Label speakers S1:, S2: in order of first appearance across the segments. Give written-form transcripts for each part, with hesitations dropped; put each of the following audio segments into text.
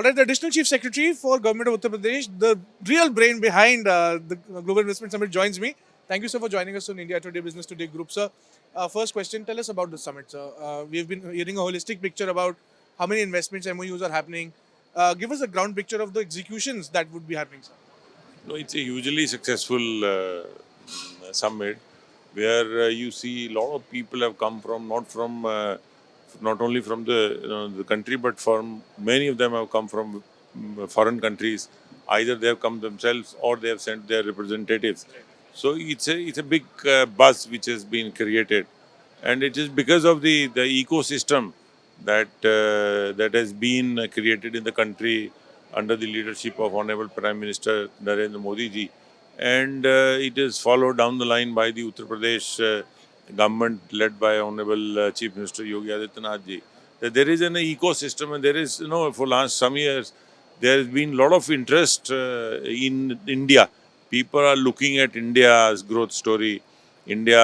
S1: All right, the Additional Chief Secretary for Govt of Uttar Pradesh, the real brain behind the Global Investment Summit joins me. Thank you, sir, for joining us on India Today Business Today Group, sir. First question, tell us about the summit, sir. We've been hearing a holistic picture about how many investments, MOUs are happening. Give us a ground picture of the executions that would be happening, sir.
S2: No, it's a hugely successful summit where you see a lot of people have come from not only from the country, but from many of them have come from foreign countries. Either they have come themselves or they have sent their representatives. So it's a big buzz which has been created, and it is because of the ecosystem that has been created in the country under the leadership of Honorable Prime Minister Narendra Modi ji, and it is followed down the line by the Uttar Pradesh government led by Honorable Chief Minister Yogi Adityanath ji. That there is an ecosystem, and there is, for last some years there has been a lot of interest in India. People are looking at India's growth story. India,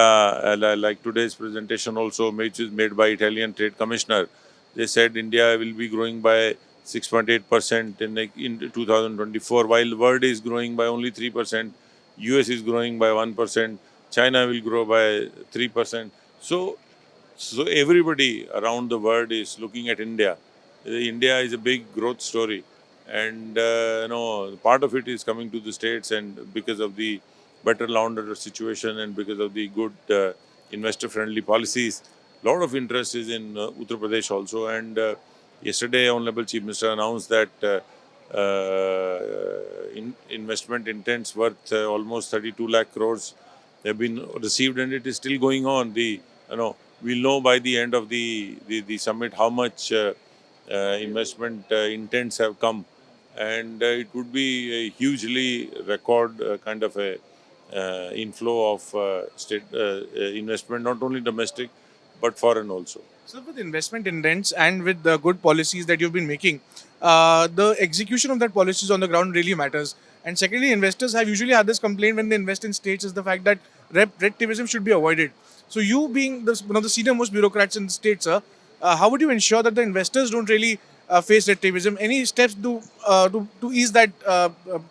S2: like today's presentation also, which is made by Italian Trade Commissioner, they said India will be growing by 6.8% in 2024, while the world is growing by only 3%, US is growing by 1%, China will grow by 3%. So everybody around the world is looking at India. India is a big growth story, and part of it is coming to the states, and because of the better law and order situation and because of the good investor-friendly policies, lot of interest is in Uttar Pradesh also. And yesterday, Honorable Chief Minister announced that investment intents worth almost 32 lakh crores have been received, and it is still going on. We'll know by the end of the summit how much investment intents have come, and it would be a hugely record kind of a inflow of state investment, not only domestic but foreign also.
S1: So, with investment intents and with the good policies that you've been making, the execution of that policies on the ground really matters. And secondly, investors have usually had this complaint when they invest in states is the fact that red tapeism should be avoided. So, you being one of the senior most bureaucrats in the states, sir, how would you ensure that the investors don't really face red tapeism? Any steps to ease that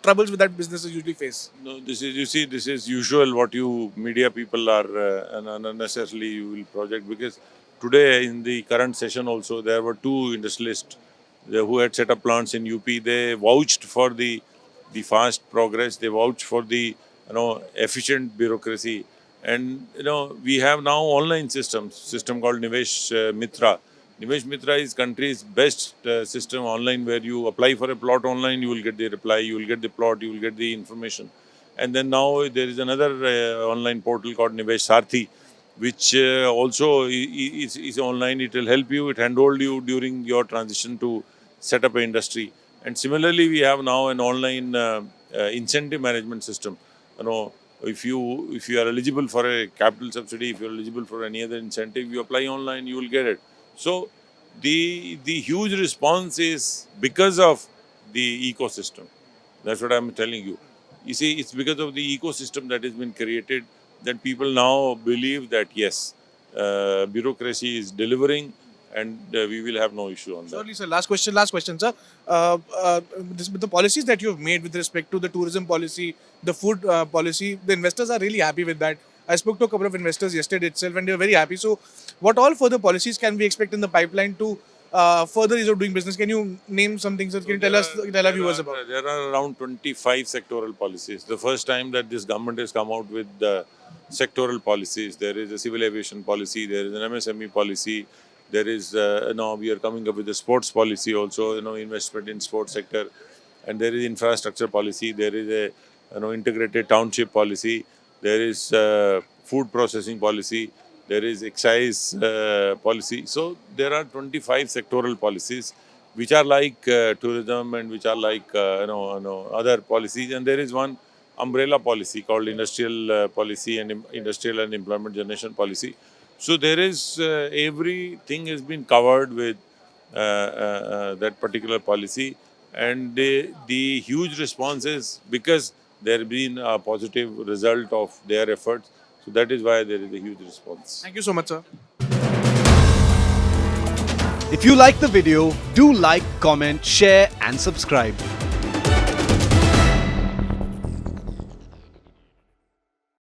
S1: troubles with that businesses usually face?
S2: No, this is usual what you media people are unnecessarily you will project, because today in the current session also there were two industrialists who had set up plants in UP. They vouched for the fast progress. They vouched for the efficient bureaucracy, and we have now online system called Nivesh Mitra. Nivesh Mitra is country's best system online, where you apply for a plot online, you will get the reply, you will get the plot, you will get the information. And then now there is another online portal called Nivesh Sarthi, which also is online. It will help you, it handhold you during your transition to set up an industry. And similarly, we have now an online incentive management system. If you are eligible for a capital subsidy, if you are eligible for any other incentive, you apply online, you will get it. So the huge response is because of the ecosystem. That's what I'm telling you. You see, it's because of the ecosystem that has been created that people now believe that yes, bureaucracy is delivering, and we will have no issue on that.
S1: Surely, sir. Last question, sir. With the policies that you have made with respect to the tourism policy, the food policy, the investors are really happy with that. I spoke to a couple of investors yesterday itself, and they were very happy. So, what all further policies can we expect in the pipeline to further ease of doing business? Can you name some things that can you tell our viewers about?
S2: There are around 25 sectoral policies. The first time that this government has come out with the sectoral policies. There is a civil aviation policy, there is an MSME policy, there is, now we are coming up with a sports policy also, investment in sports sector, and there is infrastructure policy, there is a, integrated township policy, there is food processing policy, there is excise policy. So there are 25 sectoral policies which are like tourism, and which are like other policies, and there is one umbrella policy called industrial policy and industrial and employment generation policy. So there is everything has been covered with that particular policy, and the huge response is because there has been a positive result of their efforts. So that is why there is a huge response.
S1: Thank you so much, sir.
S3: If you like the video, do like, comment, share and subscribe.